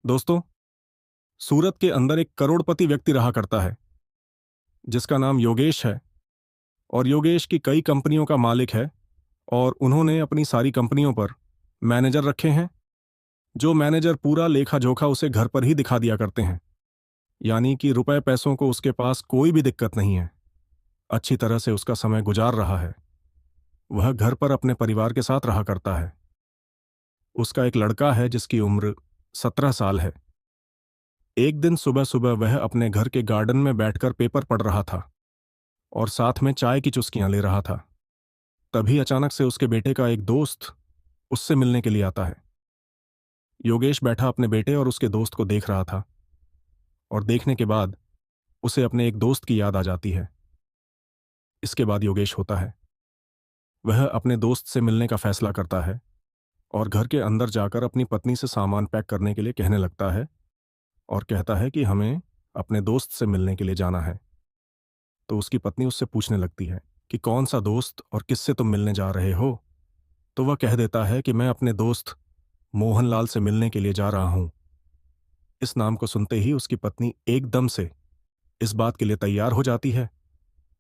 दोस्तों, सूरत के अंदर एक करोड़पति व्यक्ति रहा करता है जिसका नाम योगेश है। और योगेश की कई कंपनियों का मालिक है और उन्होंने अपनी सारी कंपनियों पर मैनेजर रखे हैं। जो मैनेजर पूरा लेखा जोखा उसे घर पर ही दिखा दिया करते हैं, यानी कि रुपए पैसों को उसके पास कोई भी दिक्कत नहीं है। अच्छी तरह से उसका समय गुजार रहा है। वह घर पर अपने परिवार के साथ रहा करता है। उसका एक लड़का है जिसकी उम्र 17 साल है। एक दिन सुबह सुबह वह अपने घर के गार्डन में बैठकर पेपर पढ़ रहा था और साथ में चाय की चुस्कियां ले रहा था। तभी अचानक से उसके बेटे का एक दोस्त उससे मिलने के लिए आता है। योगेश बैठा अपने बेटे और उसके दोस्त को देख रहा था और देखने के बाद उसे अपने एक दोस्त की याद आ जाती है। इसके बाद योगेश होता है, वह अपने दोस्त से मिलने का फैसला करता है और घर के अंदर जाकर अपनी पत्नी से सामान पैक करने के लिए कहने लगता है और कहता है कि हमें अपने दोस्त से मिलने के लिए जाना है। तो उसकी पत्नी उससे पूछने लगती है कि कौन सा दोस्त और किससे तुम मिलने जा रहे हो। तो वह कह देता है कि मैं अपने दोस्त मोहनलाल से मिलने के लिए जा रहा हूं। इस नाम को सुनते ही उसकी पत्नी एकदम से इस बात के लिए तैयार हो जाती है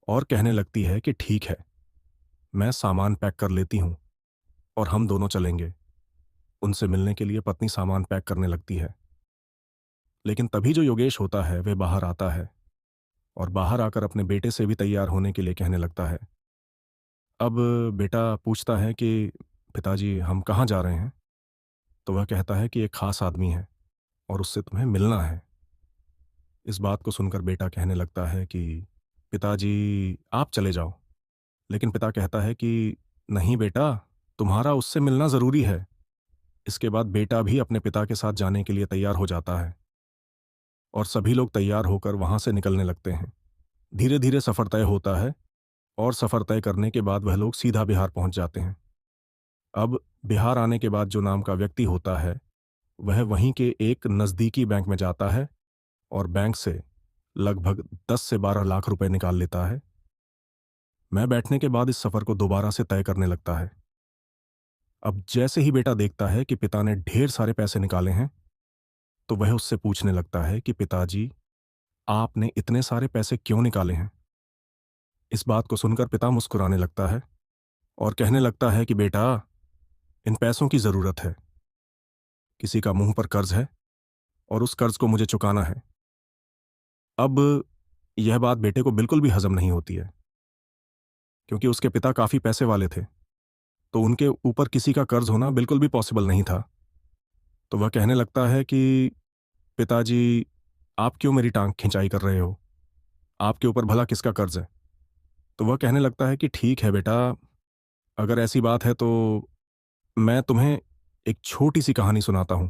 और कहने लगती है कि ठीक है, मैं सामान पैक कर लेती हूं और हम दोनों चलेंगे। उनसे मिलने के लिए पत्नी सामान पैक करने लगती है, लेकिन तभी जो योगेश होता है वह बाहर आता है और बाहर आकर अपने बेटे से भी तैयार होने के लिए कहने लगता है। अब बेटा पूछता है कि पिताजी हम कहाँ जा रहे हैं। तो वह कहता है कि एक खास आदमी है और उससे तुम्हें मिलना है। इस बात को सुनकर बेटा कहने लगता है कि पिताजी आप चले जाओ। लेकिन पिता कहता है कि नहीं बेटा, तुम्हारा उससे मिलना जरूरी है। इसके बाद बेटा भी अपने पिता के साथ जाने के लिए तैयार हो जाता है और सभी लोग तैयार होकर वहां से निकलने लगते हैं। धीरे धीरे सफर तय होता है और सफर तय करने के बाद वह लोग सीधा बिहार पहुंच जाते हैं। अब बिहार आने के बाद जो नाम का व्यक्ति होता है वह वहीं के एक नज़दीकी बैंक में जाता है और बैंक से लगभग 10 से 12 लाख रुपए निकाल लेता है। मैं बैठने के बाद इस सफर को दोबारा से तय करने लगता है। अब जैसे ही बेटा देखता है कि पिता ने ढेर सारे पैसे निकाले हैं, तो वह उससे पूछने लगता है कि पिताजी, आपने इतने सारे पैसे क्यों निकाले हैं। इस बात को सुनकर पिता मुस्कुराने लगता है और कहने लगता है कि बेटा, इन पैसों की जरूरत है। किसी का मुंह पर कर्ज है और उस कर्ज को मुझे चुकाना है। अब यह बात बेटे को बिल्कुल भी हजम नहीं होती है, क्योंकि उसके पिता काफी पैसे वाले थे, तो उनके ऊपर किसी का कर्ज होना बिल्कुल भी पॉसिबल नहीं था। तो वह कहने लगता है कि पिताजी, आप क्यों मेरी टांग खिंचाई कर रहे हो। आपके ऊपर भला किसका कर्ज है। तो वह कहने लगता है कि ठीक है बेटा, अगर ऐसी बात है तो मैं तुम्हें एक छोटी सी कहानी सुनाता हूं।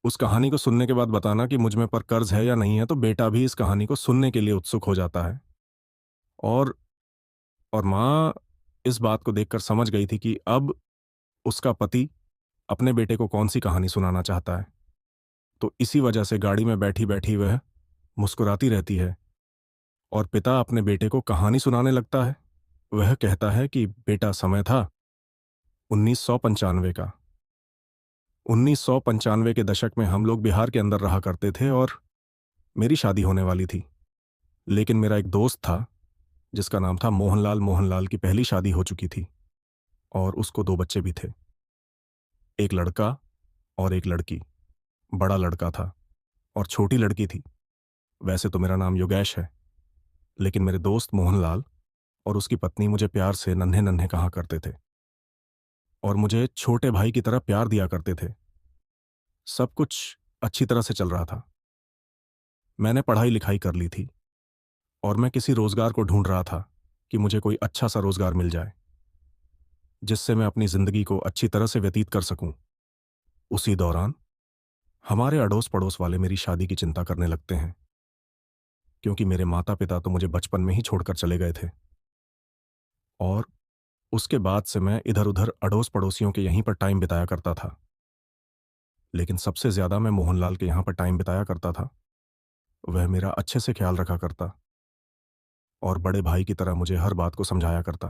उस कहानी को सुनने के बाद बताना कि मुझ में पर कर्ज है या नहीं है। तो बेटा भी इस कहानी को सुनने के लिए उत्सुक हो जाता है और माँ इस बात को देखकर समझ गई थी कि अब उसका पति अपने बेटे को कौन सी कहानी सुनाना चाहता है। तो इसी वजह से गाड़ी में बैठी बैठी वह मुस्कुराती रहती है और पिता अपने बेटे को कहानी सुनाने लगता है। वह कहता है कि बेटा, समय था 1995 का। 1995 के दशक में हम लोग बिहार के अंदर रहा करते थे और मेरी शादी होने वाली थी। लेकिन मेरा एक दोस्त था जिसका नाम था मोहनलाल। मोहनलाल की पहली शादी हो चुकी थी और उसको 2 बच्चे भी थे, एक लड़का और एक लड़की। बड़ा लड़का था और छोटी लड़की थी। वैसे तो मेरा नाम योगेश है, लेकिन मेरे दोस्त मोहनलाल और उसकी पत्नी मुझे प्यार से नन्हे नन्हे कहा करते थे और मुझे छोटे भाई की तरह प्यार दिया करते थे। सब कुछ अच्छी तरह से चल रहा था। मैंने पढ़ाई लिखाई कर ली थी और मैं किसी रोजगार को ढूंढ रहा था कि मुझे कोई अच्छा सा रोजगार मिल जाए जिससे मैं अपनी जिंदगी को अच्छी तरह से व्यतीत कर सकूं। उसी दौरान हमारे अड़ोस पड़ोस वाले मेरी शादी की चिंता करने लगते हैं, क्योंकि मेरे माता पिता तो मुझे बचपन में ही छोड़कर चले गए थे और उसके बाद से मैं इधर उधर अड़ोस पड़ोसियों के यहीं पर टाइम बिताया करता था। लेकिन सबसे ज्यादा मैं मोहनलाल के यहां पर टाइम बिताया करता था। वह मेरा अच्छे से ख्याल रखा करता और बड़े भाई की तरह मुझे हर बात को समझाया करता।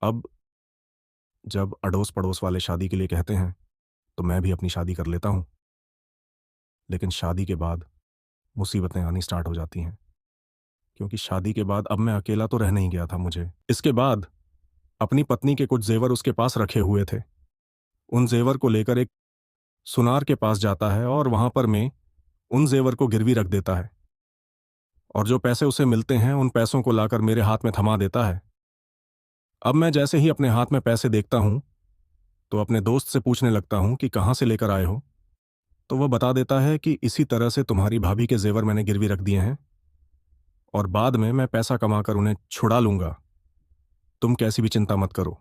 अब जब अड़ोस पड़ोस वाले शादी के लिए कहते हैं तो मैं भी अपनी शादी कर लेता हूं। लेकिन शादी के बाद मुसीबतें आनी स्टार्ट हो जाती हैं, क्योंकि शादी के बाद अब मैं अकेला तो रह नहीं गया था। मुझे इसके बाद अपनी पत्नी के कुछ जेवर उसके पास रखे हुए थे। उन जेवर को लेकर एक सुनार के पास जाता है और वहां पर मैं उन जेवर को गिरवी रख देता है, और जो पैसे उसे मिलते हैं उन पैसों को लाकर मेरे हाथ में थमा देता है। अब मैं जैसे ही अपने हाथ में पैसे देखता हूं तो अपने दोस्त से पूछने लगता हूं कि कहां से लेकर आए हो। तो वह बता देता है कि इसी तरह से तुम्हारी भाभी के जेवर मैंने गिरवी रख दिए हैं, और बाद में मैं पैसा कमाकर उन्हें छुड़ा लूंगा। तुम कैसी भी चिंता मत करो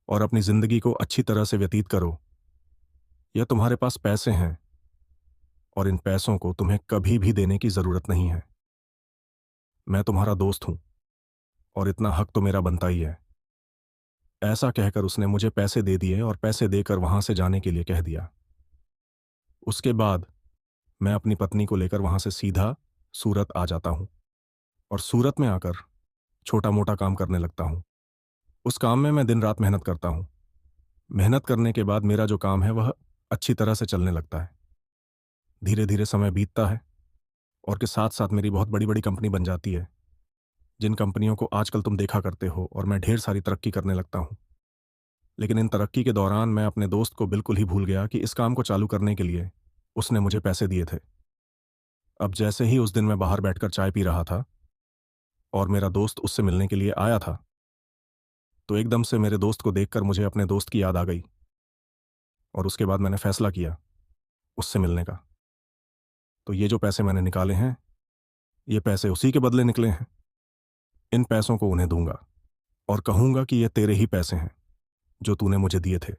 और अपनी जिंदगी को अच्छी तरह से व्यतीत करो। यह तुम्हारे पास पैसे हैं और इन पैसों को तुम्हें कभी भी देने की जरूरत नहीं है। मैं तुम्हारा दोस्त हूं और इतना हक तो मेरा बनता ही है। ऐसा कहकर उसने मुझे पैसे दे दिए और पैसे देकर वहां से जाने के लिए कह दिया। उसके बाद मैं अपनी पत्नी को लेकर वहां से सीधा सूरत आ जाता हूं, और सूरत में आकर छोटा मोटा काम करने लगता हूं। उस काम में मैं दिन रात मेहनत करता हूं। मेहनत करने के बाद मेरा जो काम है वह अच्छी तरह से चलने लगता है। धीरे धीरे समय बीतता है और के साथ साथ मेरी बहुत बड़ी बड़ी कंपनी बन जाती है, जिन कंपनियों को आजकल तुम देखा करते हो, और मैं ढेर सारी तरक्की करने लगता हूं। लेकिन इन तरक्की के दौरान मैं अपने दोस्त को बिल्कुल ही भूल गया कि इस काम को चालू करने के लिए उसने मुझे पैसे दिए थे। अब जैसे ही उस दिन मैं बाहर बैठकर चाय पी रहा था और मेरा दोस्त उससे मिलने के लिए आया था, तो एकदम से मेरे दोस्त को देखकर मुझे अपने दोस्त की याद आ गई, और उसके बाद मैंने फैसला किया उससे मिलने का। तो ये जो पैसे मैंने निकाले हैं, ये पैसे उसी के बदले निकले हैं। इन पैसों को उन्हें दूंगा और कहूंगा कि ये तेरे ही पैसे हैं जो तूने मुझे दिए थे।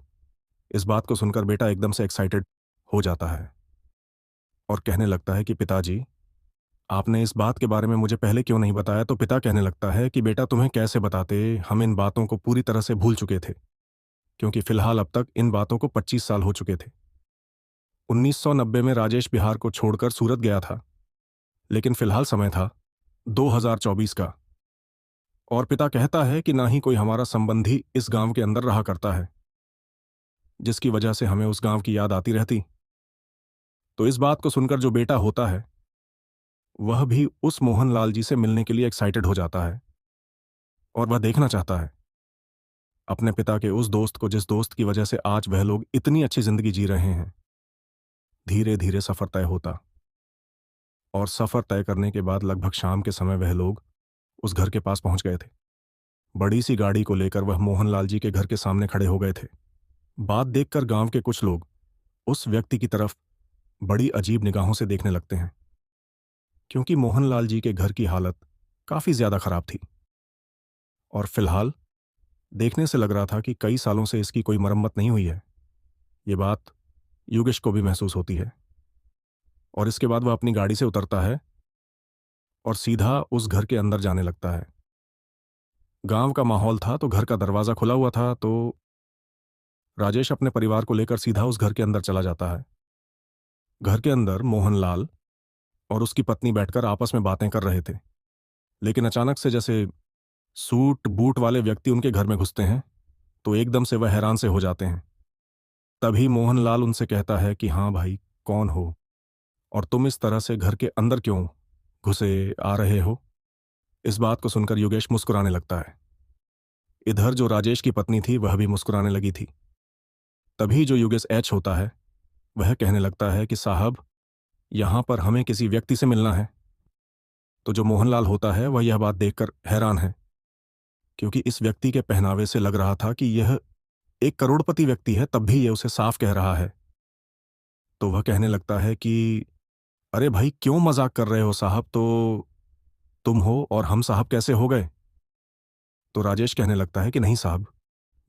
इस बात को सुनकर बेटा एकदम से एक्साइटेड हो जाता है और कहने लगता है कि पिताजी, आपने इस बात के बारे में मुझे पहले क्यों नहीं बताया। तो पिता कहने लगता है कि बेटा तुम्हें कैसे बताते, हम इन बातों को पूरी तरह से भूल चुके थे, क्योंकि फिलहाल अब तक इन बातों को 25 साल हो चुके थे। 1990 में राजेश बिहार को छोड़कर सूरत गया था, लेकिन फिलहाल समय था 2024 का, और पिता कहता है कि ना ही कोई हमारा संबंधी इस गांव के अंदर रहा करता है, जिसकी वजह से हमें उस गांव की याद आती रहती। तो इस बात को सुनकर जो बेटा होता है वह भी उस मोहनलाल जी से मिलने के लिए एक्साइटेड हो जाता है, और वह देखना चाहता है अपने पिता के उस दोस्त को जिस दोस्त की वजह से आज वह लोग इतनी अच्छी जिंदगी जी रहे हैं। धीरे धीरे सफर तय होता, और सफर तय करने के बाद लगभग शाम के समय वह लोग उस घर के पास पहुंच गए थे। बड़ी सी गाड़ी को लेकर वह मोहनलाल जी के घर के सामने खड़े हो गए थे। बात देखकर गांव के कुछ लोग उस व्यक्ति की तरफ बड़ी अजीब निगाहों से देखने लगते हैं, क्योंकि मोहनलाल जी के घर की हालत काफी ज्यादा खराब थी, और फिलहाल देखने से लग रहा था कि कई सालों से इसकी कोई मरम्मत नहीं हुई है। ये बात योगेश को भी महसूस होती है, और इसके बाद वह अपनी गाड़ी से उतरता है और सीधा उस घर के अंदर जाने लगता है। गांव का माहौल था तो घर का दरवाजा खुला हुआ था, तो राजेश अपने परिवार को लेकर सीधा उस घर के अंदर चला जाता है। घर के अंदर मोहनलाल और उसकी पत्नी बैठकर आपस में बातें कर रहे थे, लेकिन अचानक से जैसे सूट बूट वाले व्यक्ति उनके घर में घुसते हैं, तो एकदम से वह हैरान से हो जाते हैं। तभी मोहनलाल उनसे कहता है कि हाँ भाई, कौन हो और तुम इस तरह से घर के अंदर क्यों घुसे आ रहे हो। इस बात को सुनकर योगेश मुस्कुराने लगता है। इधर जो राजेश की पत्नी थी वह भी मुस्कुराने लगी थी। तभी जो योगेश एच होता है वह कहने लगता है कि साहब, यहां पर हमें किसी व्यक्ति से मिलना है। तो जो मोहनलाल होता है वह यह बात देखकर हैरान है, क्योंकि इस व्यक्ति के पहनावे से लग रहा था कि यह एक करोड़पति व्यक्ति है, तब भी यह उसे साफ कह रहा है। तो वह कहने लगता है कि अरे भाई, क्यों मजाक कर रहे हो साहब, तो तुम हो और हम साहब कैसे हो गए। तो राजेश कहने लगता है कि नहीं साहब,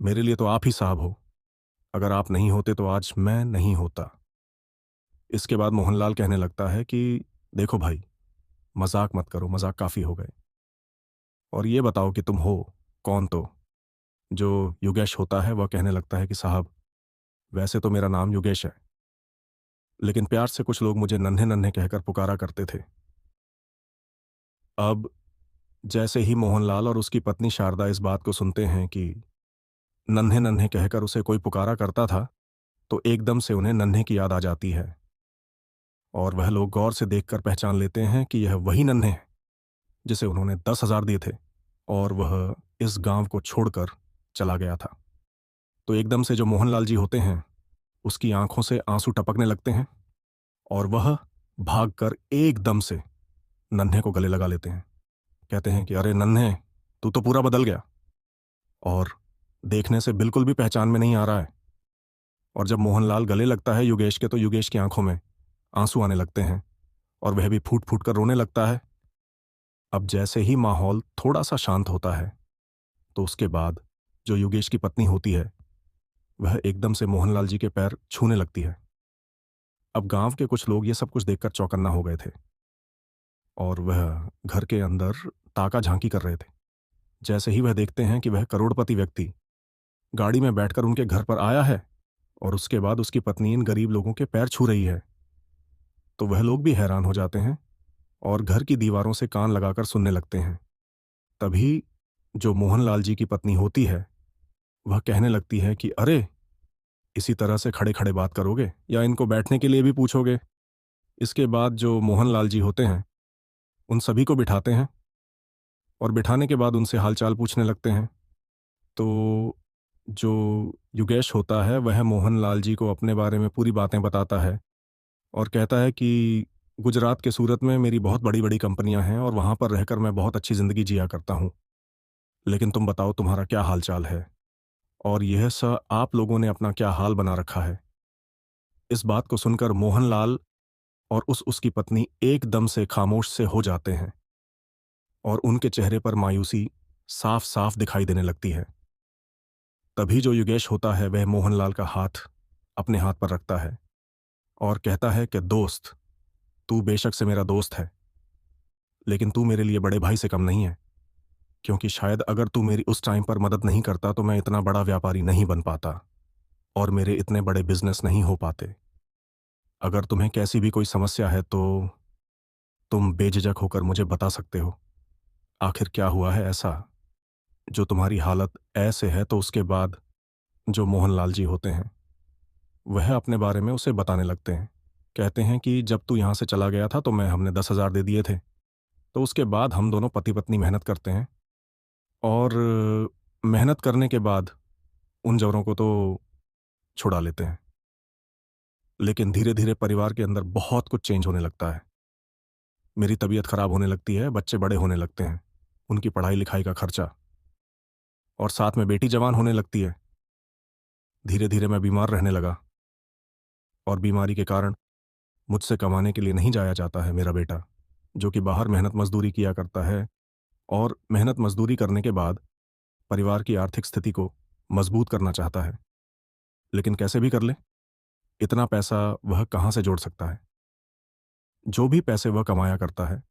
मेरे लिए तो आप ही साहब हो। अगर आप नहीं होते तो आज मैं नहीं होता। इसके बाद मोहनलाल कहने लगता है कि देखो भाई, मजाक मत करो, मजाक काफी हो गए, और ये बताओ कि तुम हो कौन। तो जो योगेश होता है वह कहने लगता है कि साहब, वैसे तो मेरा नाम योगेश है, लेकिन प्यार से कुछ लोग मुझे नन्हे नन्हे कहकर पुकारा करते थे। अब जैसे ही मोहनलाल और उसकी पत्नी शारदा इस बात को सुनते हैं कि नन्हे नन्हे कहकर उसे कोई पुकारा करता था, तो एकदम से उन्हें नन्हे की याद आ जाती है, और वह लोग गौर से देखकर पहचान लेते हैं कि यह वही नन्हे हैं जिसे उन्होंने 10,000 दिए थे और वह इस गांव को छोड़कर चला गया था। तो एकदम से जो मोहनलाल जी होते हैं उसकी आंखों से आंसू टपकने लगते हैं और वह भागकर एकदम से नन्हे को गले लगा लेते हैं। कहते हैं कि अरे नन्हे, तू तो पूरा बदल गया और देखने से बिल्कुल भी पहचान में नहीं आ रहा है। और जब मोहनलाल गले लगता है योगेश के तो योगेश की आंखों में आंसू आने लगते हैं और वह भी फूट फूट कर रोने लगता है। अब जैसे ही माहौल थोड़ा सा शांत होता है तो उसके बाद जो योगेश की पत्नी होती है वह एकदम से मोहनलाल जी के पैर छूने लगती है। अब गांव के कुछ लोग ये सब कुछ देखकर चौकन्ना हो गए थे और वह घर के अंदर ताका झांकी कर रहे थे। जैसे ही वह देखते हैं कि वह करोड़पति व्यक्ति गाड़ी में बैठकर उनके घर पर आया है और उसके बाद उसकी पत्नी इन गरीब लोगों के पैर छू रही है, तो वह लोग भी हैरान हो जाते हैं और घर की दीवारों से कान लगाकर सुनने लगते हैं। तभी जो मोहनलाल जी की पत्नी होती है वह कहने लगती है कि अरे, इसी तरह से खड़े खड़े बात करोगे या इनको बैठने के लिए भी पूछोगे? इसके बाद जो मोहनलाल जी होते हैं उन सभी को बिठाते हैं और बिठाने के बाद उनसे हालचाल पूछने लगते हैं। तो जो योगेश होता है वह मोहनलाल जी को अपने बारे में पूरी बातें बताता है और कहता है कि गुजरात के सूरत में मेरी बहुत बड़ी बड़ी कंपनियां हैं और वहां पर रहकर मैं बहुत अच्छी ज़िंदगी जिया करता हूं। लेकिन तुम बताओ तुम्हारा क्या हाल चाल है और यह सब आप लोगों ने अपना क्या हाल बना रखा है। इस बात को सुनकर मोहनलाल और उसकी पत्नी एकदम से खामोश से हो जाते हैं और उनके चेहरे पर मायूसी साफ साफ दिखाई देने लगती है। तभी जो योगेश होता है वह मोहनलाल का हाथ अपने हाथ पर रखता है और कहता है कि दोस्त, तू बेशक से मेरा दोस्त है लेकिन तू मेरे लिए बड़े भाई से कम नहीं है, क्योंकि शायद अगर तू मेरी उस टाइम पर मदद नहीं करता तो मैं इतना बड़ा व्यापारी नहीं बन पाता और मेरे इतने बड़े बिजनेस नहीं हो पाते। अगर तुम्हें कैसी भी कोई समस्या है तो तुम बेझिझक होकर मुझे बता सकते हो। आखिर क्या हुआ है ऐसा जो तुम्हारी हालत ऐसे है। तो उसके बाद जो मोहनलाल जी होते हैं वह अपने बारे में उसे बताने लगते हैं। कहते हैं कि जब तू यहाँ से चला गया था तो हमने 10,000 दे दिए थे। तो उसके बाद हम दोनों पति पत्नी मेहनत करते हैं और मेहनत करने के बाद उन जवरों को तो छुड़ा लेते हैं। लेकिन धीरे धीरे परिवार के अंदर बहुत कुछ चेंज होने लगता है। मेरी तबीयत खराब होने लगती है, बच्चे बड़े होने लगते हैं, उनकी पढ़ाई लिखाई का खर्चा, और साथ में बेटी जवान होने लगती है। धीरे धीरे मैं बीमार रहने लगा और बीमारी के कारण मुझसे कमाने के लिए नहीं जाया जाता है। मेरा बेटा जो कि बाहर मेहनत मजदूरी किया करता है और मेहनत मजदूरी करने के बाद परिवार की आर्थिक स्थिति को मजबूत करना चाहता है, लेकिन कैसे भी कर ले इतना पैसा वह कहाँ से जोड़ सकता है। जो भी पैसे वह कमाया करता है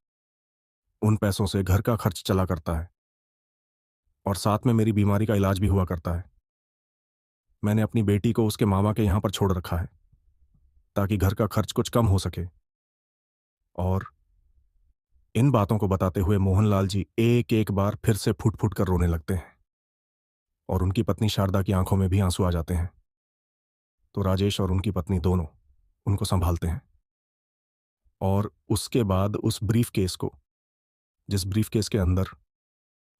उन पैसों से घर का खर्च चला करता है और साथ में मेरी बीमारी का इलाज भी हुआ करता है। मैंने अपनी बेटी को उसके मामा के यहां पर छोड़ रखा है ताकि घर का खर्च कुछ कम हो सके। और इन बातों को बताते हुए मोहनलाल जी एक एक बार फिर से फूट फूट कर रोने लगते हैं और उनकी पत्नी शारदा की आंखों में भी आंसू आ जाते हैं। तो राजेश और उनकी पत्नी दोनों उनको संभालते हैं और उसके बाद उस ब्रीफ केस को, जिस ब्रीफ केस के अंदर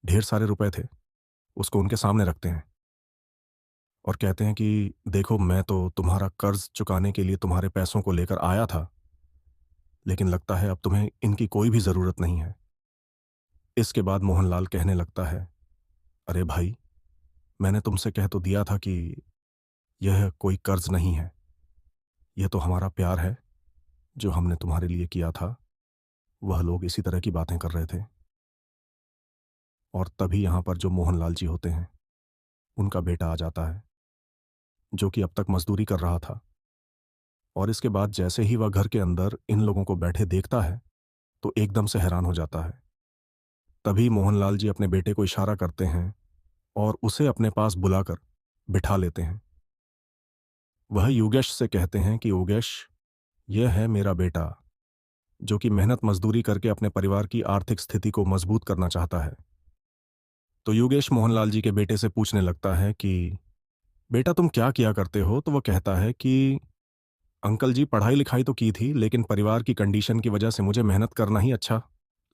ढेर सारे रुपए थे, उसको उनके सामने रखते हैं और कहते हैं कि देखो, मैं तो तुम्हारा कर्ज चुकाने के लिए तुम्हारे पैसों को लेकर आया था, लेकिन लगता है अब तुम्हें इनकी कोई भी जरूरत नहीं है। इसके बाद मोहनलाल कहने लगता है, अरे भाई, मैंने तुमसे कह तो दिया था कि यह कोई कर्ज नहीं है, यह तो हमारा प्यार है जो हमने तुम्हारे लिए किया था। वह लोग इसी तरह की बातें कर रहे थे और तभी यहां पर जो मोहनलाल जी होते हैं उनका बेटा आ जाता है जो कि अब तक मजदूरी कर रहा था। और इसके बाद जैसे ही वह घर के अंदर इन लोगों को बैठे देखता है तो एकदम से हैरान हो जाता है। तभी मोहनलाल जी अपने बेटे को इशारा करते हैं और उसे अपने पास बुलाकर बिठा लेते हैं। वह योगेश से कहते हैं कि योगेश, यह है मेरा बेटा जो कि मेहनत मजदूरी करके अपने परिवार की आर्थिक स्थिति को मजबूत करना चाहता है। तो योगेश मोहनलाल जी के बेटे से पूछने लगता है कि बेटा, तुम क्या किया करते हो? तो वह कहता है कि अंकल जी, पढ़ाई लिखाई तो की थी, लेकिन परिवार की कंडीशन की वजह से मुझे मेहनत करना ही अच्छा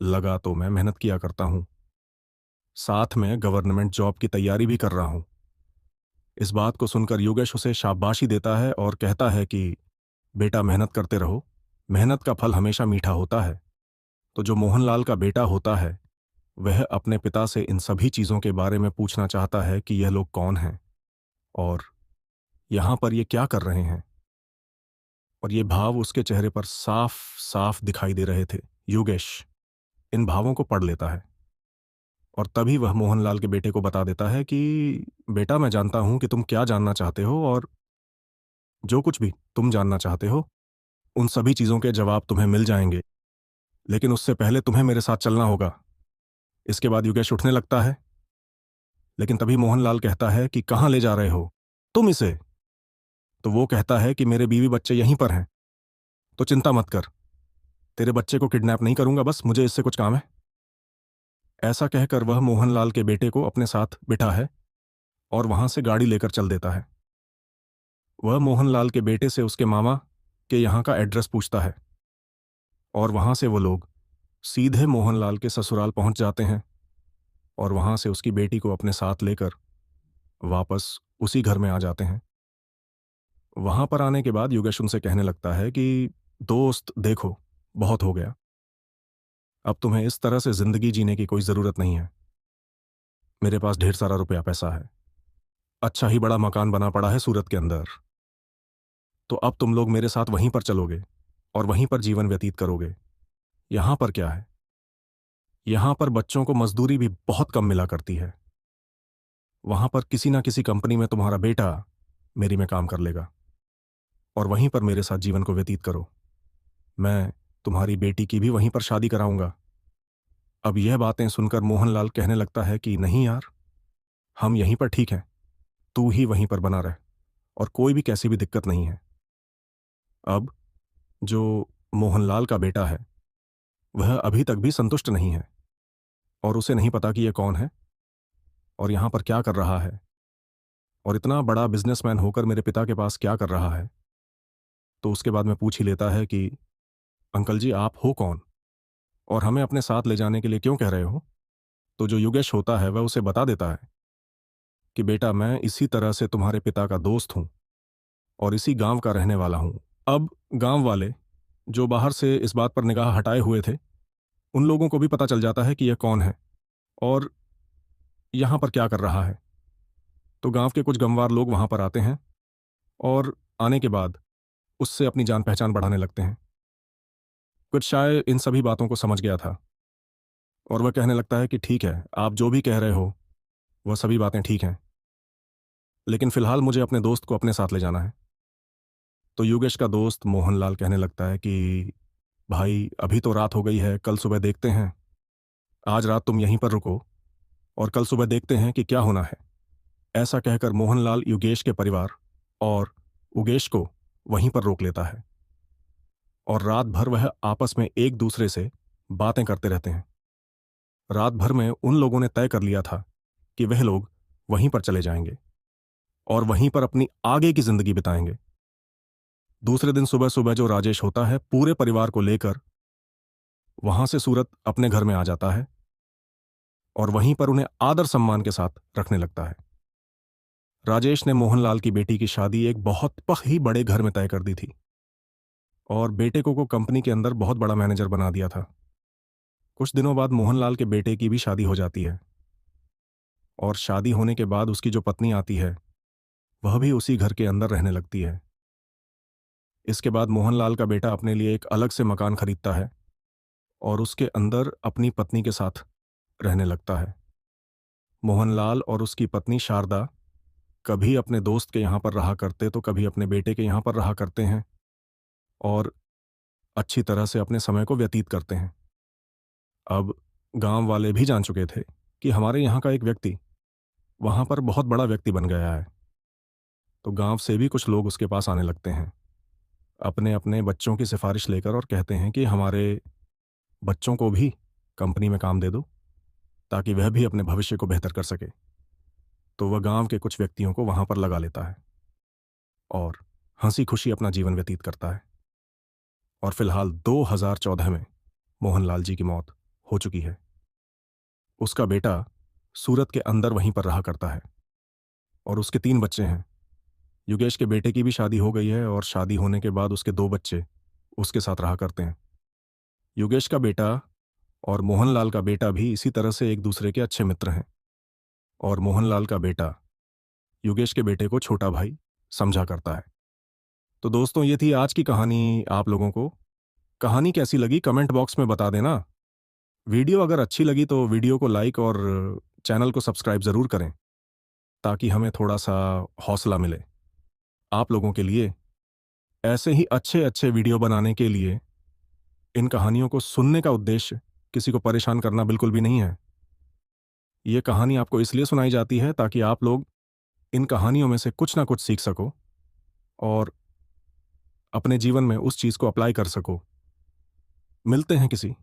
लगा, तो मैं मेहनत किया करता हूँ। साथ में गवर्नमेंट जॉब की तैयारी भी कर रहा हूँ। इस बात को सुनकर योगेश उसे शाबाशी देता है और कहता है कि बेटा, मेहनत करते रहो, मेहनत का फल हमेशा मीठा होता है। तो जो मोहनलाल का बेटा होता है, वह अपने पिता से इन सभी चीज़ों के बारे में पूछना चाहता है कि यह लोग कौन हैं और यहाँ पर ये क्या कर रहे हैं। और ये भाव उसके चेहरे पर साफ साफ दिखाई दे रहे थे। योगेश इन भावों को पढ़ लेता है और तभी वह मोहनलाल के बेटे को बता देता है कि बेटा, मैं जानता हूं कि तुम क्या जानना चाहते हो और जो कुछ भी तुम जानना चाहते हो उन सभी चीज़ों के जवाब तुम्हें मिल जाएंगे, लेकिन उससे पहले तुम्हें मेरे साथ चलना होगा। इसके बाद योगेश उठने लगता है, लेकिन तभी मोहनलाल कहता है कि कहाँ ले जा रहे हो तुम इसे। तो वो कहता है कि मेरे बीवी बच्चे यहीं पर हैं, तो चिंता मत कर, तेरे बच्चे को किडनैप नहीं करूंगा, बस मुझे इससे कुछ काम है। ऐसा कहकर वह मोहनलाल के बेटे को अपने साथ बिठा है और वहां से गाड़ी लेकर चल देता है। वह मोहनलाल के बेटे से उसके मामा के यहाँ का एड्रेस पूछता है और वहां से वो लोग सीधे मोहनलाल के ससुराल पहुंच जाते हैं और वहां से उसकी बेटी को अपने साथ लेकर वापस उसी घर में आ जाते हैं। वहां पर आने के बाद योगेश उनसे कहने लगता है कि दोस्त देखो, बहुत हो गया, अब तुम्हें इस तरह से जिंदगी जीने की कोई जरूरत नहीं है। मेरे पास ढेर सारा रुपया पैसा है, अच्छा ही बड़ा मकान बना पड़ा है सूरत के अंदर, तो अब तुम लोग मेरे साथ वहीं पर चलोगे और वहीं पर जीवन व्यतीत करोगे। यहां पर क्या है, यहां पर बच्चों को मजदूरी भी बहुत कम मिला करती है। वहां पर किसी ना किसी कंपनी में तुम्हारा बेटा मेरी में काम कर लेगा और वहीं पर मेरे साथ जीवन को व्यतीत करो। मैं तुम्हारी बेटी की भी वहीं पर शादी कराऊंगा। अब यह बातें सुनकर मोहनलाल कहने लगता है कि नहीं यार, हम यहीं पर ठीक हैं, तू ही वहीं पर बना रह और कोई भी कैसी भी दिक्कत नहीं है। अब जो मोहनलाल का बेटा है, वह अभी तक भी संतुष्ट नहीं है और उसे नहीं पता कि यह कौन है और यहां पर क्या कर रहा है और इतना बड़ा बिजनेसमैन होकर मेरे पिता के पास क्या कर रहा है। तो उसके बाद में पूछ ही लेता है कि अंकल जी, आप हो कौन और हमें अपने साथ ले जाने के लिए क्यों कह रहे हो। तो जो योगेश होता है वह उसे बता देता है कि बेटा, मैं इसी तरह से तुम्हारे पिता का दोस्त हूं और इसी गांव का रहने वाला हूं। अब गांव वाले जो बाहर से इस बात पर निगाह हटाए हुए थे, उन लोगों को भी पता चल जाता है कि यह कौन है और यहां पर क्या कर रहा है। तो गांव के कुछ गंवार लोग वहां पर आते हैं और आने के बाद उससे अपनी जान पहचान बढ़ाने लगते हैं। कुछ शायद इन सभी बातों को समझ गया था और वह कहने लगता है कि ठीक है, आप जो भी कह रहे हो वह सभी बातें ठीक हैं, लेकिन फिलहाल मुझे अपने दोस्त को अपने साथ ले जाना है। तो योगेश का दोस्त मोहनलाल कहने लगता है कि भाई, अभी तो रात हो गई है, कल सुबह देखते हैं। आज रात तुम यहीं पर रुको और कल सुबह देखते हैं कि क्या होना है। ऐसा कहकर मोहनलाल योगेश के परिवार और उगेश को वहीं पर रोक लेता है और रात भर वह आपस में एक दूसरे से बातें करते रहते हैं। रात भर में उन लोगों ने तय कर लिया था कि वह लोग वहीं पर चले जाएंगे और वहीं पर अपनी आगे की जिंदगी बिताएंगे। दूसरे दिन सुबह सुबह जो राजेश होता है, पूरे परिवार को लेकर वहां से सूरत अपने घर में आ जाता है और वहीं पर उन्हें आदर सम्मान के साथ रखने लगता है। राजेश ने मोहनलाल की बेटी की शादी एक बहुत ही बड़े घर में तय कर दी थी और बेटे को कंपनी के अंदर बहुत बड़ा मैनेजर बना दिया था। कुछ दिनों बाद मोहनलाल के बेटे की भी शादी हो जाती है और शादी होने के बाद उसकी जो पत्नी आती है, वह भी उसी घर के अंदर रहने लगती है। इसके बाद मोहनलाल का बेटा अपने लिए एक अलग से मकान खरीदता है और उसके अंदर अपनी पत्नी के साथ रहने लगता है। मोहनलाल और उसकी पत्नी शारदा कभी अपने दोस्त के यहाँ पर रहा करते तो कभी अपने बेटे के यहाँ पर रहा करते हैं और अच्छी तरह से अपने समय को व्यतीत करते हैं। अब गांव वाले भी जान चुके थे कि हमारे यहाँ का एक व्यक्ति वहां पर बहुत बड़ा व्यक्ति बन गया है, तो गांव से भी कुछ लोग उसके पास आने लगते हैं अपने अपने बच्चों की सिफारिश लेकर और कहते हैं कि हमारे बच्चों को भी कंपनी में काम दे दो ताकि वह भी अपने भविष्य को बेहतर कर सके। तो वह गांव के कुछ व्यक्तियों को वहां पर लगा लेता है और हंसी खुशी अपना जीवन व्यतीत करता है। और फिलहाल 2014 में मोहनलाल जी की मौत हो चुकी है। उसका बेटा सूरत के अंदर वहीं पर रहा करता है और उसके 3 बच्चे हैं। योगेश के बेटे की भी शादी हो गई है और शादी होने के बाद उसके 2 बच्चे उसके साथ रहा करते हैं। योगेश का बेटा और मोहनलाल का बेटा भी इसी तरह से एक दूसरे के अच्छे मित्र हैं और मोहनलाल का बेटा योगेश के बेटे को छोटा भाई समझा करता है। तो दोस्तों, ये थी आज की कहानी। आप लोगों को कहानी कैसी लगी कमेंट बॉक्स में बता देना। वीडियो अगर अच्छी लगी तो वीडियो को लाइक और चैनल को सब्सक्राइब ज़रूर करें ताकि हमें थोड़ा सा हौसला मिले। आप लोगों के लिए ऐसे ही अच्छे अच्छे वीडियो बनाने के लिए इन कहानियों को सुनने का उद्देश्य किसी को परेशान करना बिल्कुल भी नहीं है। ये कहानी आपको इसलिए सुनाई जाती है ताकि आप लोग इन कहानियों में से कुछ ना कुछ सीख सको और अपने जीवन में उस चीज़ को अप्लाई कर सको। मिलते हैं किसी